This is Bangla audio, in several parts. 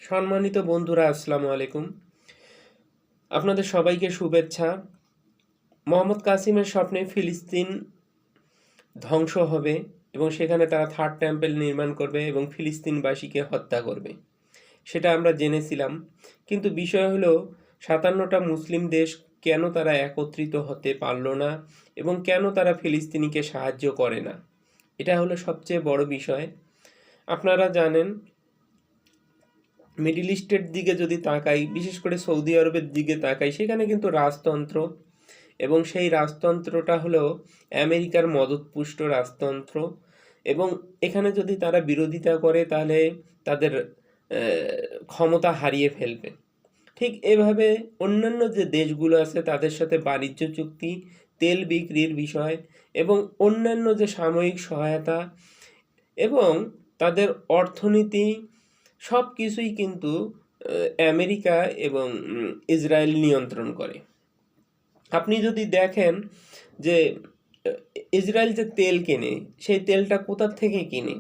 সম্মানিত বন্ধুরা, আসসালামু আলাইকুম। আপনাদের সবাইকে শুভেচ্ছা। মোহাম্মদ কাসিমের স্বপ্নে ফিলিস্তিন ধ্বংস হবে এবং সেখানে তারা থার্ড টেম্পল নির্মাণ করবে এবং ফিলিস্তিনবাসীকে হত্যা করবে, সেটা আমরা জেনেছিলাম। কিন্তু বিষয় হলো ৫৭টা মুসলিম দেশ কেন তারা একত্রিত হতে পারল না এবং কেন তারা ফিলিস্তিনিকে সাহায্য করে না, এটা হলো সবচেয়ে বড় বিষয়। আপনারা জানেন, মিডিল ইস্টের দিকে যদি তাকাই, বিশেষ করে সৌদি আরবের দিকে তাকাই, সেখানে কিন্তু রাজতন্ত্র, এবং সেই রাজতন্ত্রটা হলো আমেরিকার মদতপুষ্ট রাজতন্ত্র। এবং এখানে যদি তারা বিরোধিতা করে তাহলে তাদের ক্ষমতা হারিয়ে ফেলবে। ঠিক এভাবে অন্যান্য যে দেশগুলো আছে তাদের সাথে বাণিজ্য চুক্তি, তেল বিক্রির বিষয় এবং অন্যান্য যে সাময়িক সহায়তা এবং তাদের অর্থনীতি, সব কিছুই কিন্তু আমেরিকা এবং ইসরায়েল নিয়ন্ত্রণ করে। আপনি যদি দেখেন যে ইসরায়েল যে তেল কেনে, সেই তেলটা কোথা থেকে কিনে,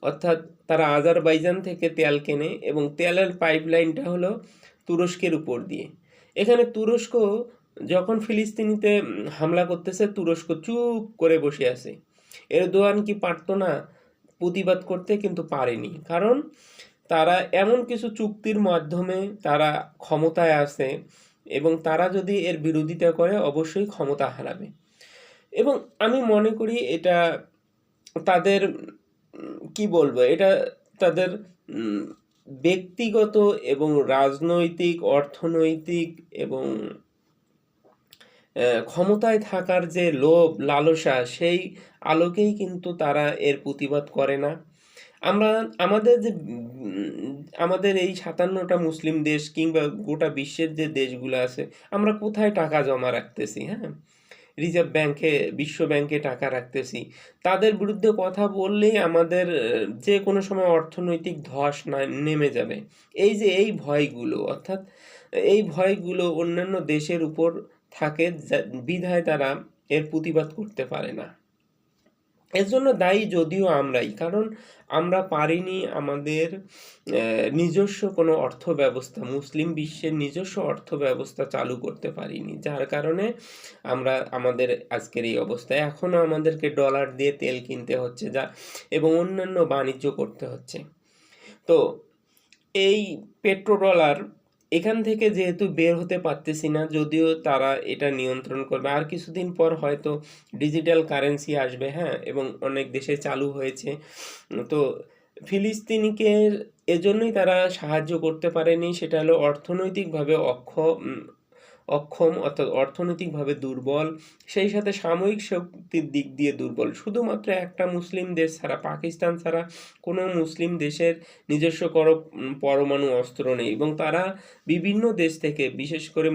অর্থাৎ তারা আজারবাইজান থেকে তেল কেনে এবং তেলের পাইপলাইনটা হলো তুরস্কের উপর দিয়ে। এখানে তুরস্ক যখন ফিলিস্তিনিতে হামলা করতেছে, তুরস্ক চুপ করে বসে আছে। এরদোয়ান কি পারতো না প্রতিবাদ করতে? কিন্তু পারেনি, কারণ তারা এমন কিছু চুক্তির মাধ্যমে তারা ক্ষমতায় আছে এবং তারা যদি এর বিরোধিতা করে অবশ্যই ক্ষমতা হারাবে। এবং আমি মনে করি এটা তাদের কি বলবো, এটা তাদের ব্যক্তিগত এবং রাজনৈতিক, অর্থনৈতিক এবং ক্ষমতায় থাকার যে লোভ লালসা, সেই আলোকেই কিন্তু তারা এর প্রতিবাদ করে না। আমরা আমাদের যে আমাদের এই ৫৭টা মুসলিম দেশ কিংবা গোটা বিশ্বের যে দেশগুলো আছে, আমরা কোথায় টাকা জমা রাখতেছি? হ্যাঁ, রিজার্ভ ব্যাংকে, বিশ্ব ব্যাংকে টাকা রাখতেছি। তাদের বিরুদ্ধে কথা বললেই আমাদের যে কোনো সময় অর্থনৈতিক ধস নেমে যাবে। এই যে এই ভয়গুলো, অর্থাৎ এই ভয়গুলো অন্যান্য দেশের উপর থাকে, বিধায় তারা এর প্রতিবাদ করতে পারে না। এর জন্য দায়ী যদিও আমরাই, কারণ আমরা পারিনি আমাদের নিজস্ব কোনো অর্থ ব্যবস্থা, মুসলিম বিশ্বের নিজস্ব অর্থ ব্যবস্থা চালু করতে পারিনি, যার কারণে আমরা আমাদের আজকের এই অবস্থায়। এখনও আমাদেরকে ডলার দিয়ে তেল কিনতে হচ্ছে যা, এবং অন্যান্য বাণিজ্য করতে হচ্ছে। তো এই পেট্রোডলার এখান থেকে যেহেতু বের হতে পারতেছি না, যদিও তারা এটা নিয়ন্ত্রণ করবে, আর কিছুদিন পর হয়তো ডিজিটাল কারেন্সি আসবে। হ্যাঁ, এবং অনেক দেশে চালু হয়েছে। তো ফিলিস্তিনিকে এজন্যই তারা সাহায্য করতে পারেনি, সেটা হলো অর্থনৈতিকভাবে অক্ষম, অর্থাৎ অর্থনৈতিকভাবে দুর্বল, সেই সাথে সাময়িক শক্তির দিক দিয়ে দুর্বল। শুধুমাত্র একটা মুসলিম দেশ ছাড়া, পাকিস্তান ছাড়া কোনো মুসলিম দেশের নিজস্ব পরমাণু অস্ত্র নেই, এবং তারা বিভিন্ন দেশ থেকে, বিশেষ করে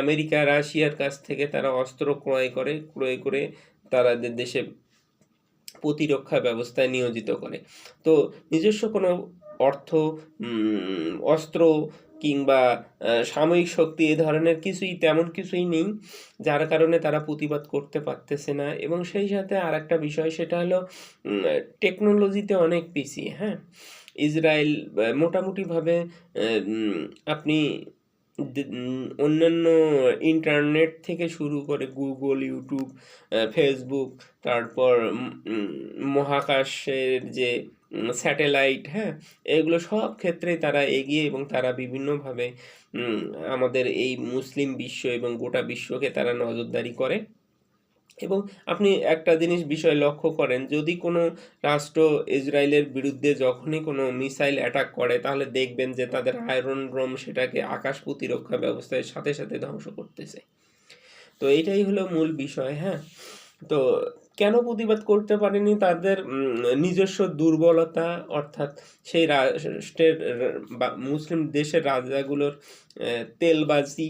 আমেরিকা, রাশিয়ার কাছ থেকে তারা অস্ত্র ক্রয় করে তারা দেশে প্রতিরক্ষা ব্যবস্থায় নিয়োজিত করে। তো নিজস্ব কোনো অর্থ, অস্ত্র কিংবা সাময়িক শক্তি এ ধরনের কিছুই, তেমন কিছুই নেই, যার কারণে তারা প্রতিবাদ করতে পারতেছে না। এবং সেই সাথে আর একটা বিষয়, সেটা হলো টেকনোলজিতে অনেক পিছিয়ে। হ্যাঁ, ইসরায়েল মোটামুটিভাবে আপনি অন্যান্য ইন্টারনেট থেকে শুরু করে গুগল, ইউটিউব, ফেসবুক, তারপর মহাকাশের যে স্যাটেলাইট, হ্যাঁ, এগুলো সব ক্ষেত্রেই তারা এগিয়ে, এবং তারা বিভিন্নভাবে আমাদের এই মুসলিম বিশ্ব এবং গোটা বিশ্বকে তারা নজরদারি করে। এবং আপনি একটা বিষয় লক্ষ্য করেন, যদি কোনো রাষ্ট্র ইসরায়েলের বিরুদ্ধে যখনই কোনো মিসাইল অ্যাটাক করে, তাহলে দেখবেন যে তাদের আয়রন ডোম সেটাকে আকাশ প্রতিরক্ষা ব্যবস্থার সাথে সাথে ধ্বংস করতেছে। তো এইটাই হলো মূল বিষয়। হ্যাঁ, তো কেন প্রতিবাদ করতে পারেনি? তাদের নিজস্ব দুর্বলতা, অর্থাৎ সেই রাষ্ট্রের বা মুসলিম দেশের রাজাগুলোর তেলবাজি,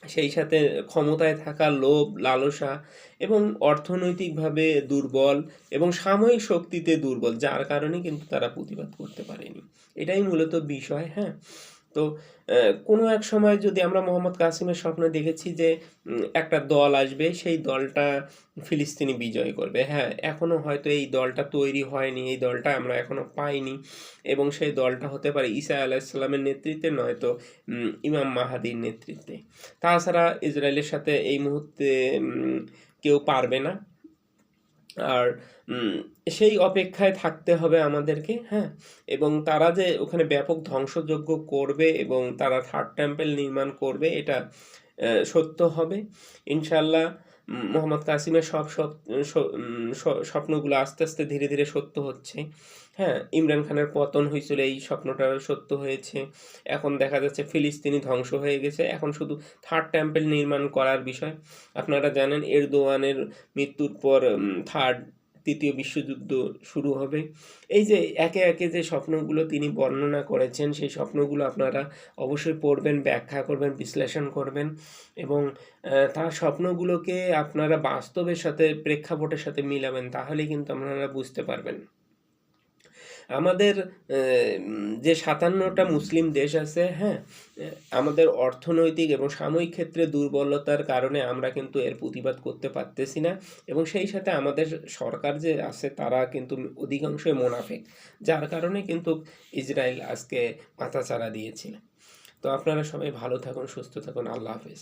সেই সাথে ক্ষমতায় থাকা লোভ লালসা এবং অর্থনৈতিকভাবে দুর্বল এবং সাময়িক শক্তিতে দুর্বল, যার কারণে কিন্তু তারা প্রতিবাদ করতে পারেনি। এটাই মূলত বিষয়। হ্যাঁ, তো কোনো এক সময় যদি আমরা মোহাম্মদ কাসিমের স্বপ্নে দেখেছি যে একটা দল আসবে, সেই দলটা ফিলিস্তিনি বিজয় করবে। হ্যাঁ, এখনো হয়তো এই দলটা তৈরি হয়নি, এই দলটা আমরা এখনো পাইনি, এবং সেই দলটা হতে পারে ঈসা আলাইহিসসালামের নেতৃত্বে, নয়তো ইমাম মাহাদির নেতৃত্বে। তাছাড়া ইসরায়েলের সাথে এই মুহূর্তে কেউ পারবে না। আর সেই অপেক্ষায় থাকতে হবে আমাদেরকে, হ্যাঁ। এবং তারা যে ওখানে ব্যাপক ধ্বংসযজ্ঞ করবে এবং তারা থার্ড টেম্পল নির্মাণ করবে, এটা সত্য হবে ইনশাল্লাহ। মোহাম্মদ কাসিমের সব সব স্বপ্নগুলো আস্তে আস্তে ধীরে ধীরে সত্য হচ্ছে। হ্যাঁ, ইমরান খানের পতন হয়েছিল, এই স্বপ্নটা সত্য হয়েছে। এখন দেখা যাচ্ছে ফিলিস্তিনি ধ্বংস হয়ে গেছে, এখন শুধু থার্ড টেম্পল নির্মাণ করার বিষয়। আপনারা জানেন এরদোয়ানের মৃত্যুর পর তৃতীয় বিশ্বযুদ্ধ শুরু হবে। এই যে একে একে যে স্বপ্নগুলো তিনি বর্ণনা করেছেন, সেই স্বপ্নগুলো আপনারা অবশ্যই পড়বেন, ব্যাখ্যা করবেন, বিশ্লেষণ করবেন, এবং তার স্বপ্নগুলোকে আপনারা বাস্তবের সাথে, প্রেক্ষাপটের সাথে মিলাবেন, তাহলে কিন্তু আপনারা বুঝতে পারবেন। আমাদের যে ৫৭টা মুসলিম দেশ আছে, হ্যাঁ, আমাদের অর্থনৈতিক এবং সাময়িক ক্ষেত্রে দুর্বলতার কারণে আমরা কিন্তু এর প্রতিবাদ করতে পারতেছি না, এবং সেই সাথে আমাদের সরকার যে আছে তারা কিন্তু অধিকাংশই মোনাফেক, যার কারণে কিন্তু ইসরায়েল আজকে মাথাচাড়া দিয়েছিল। তো আপনারা সবাই ভালো থাকুন, সুস্থ থাকুন, আল্লাহ হাফেজ।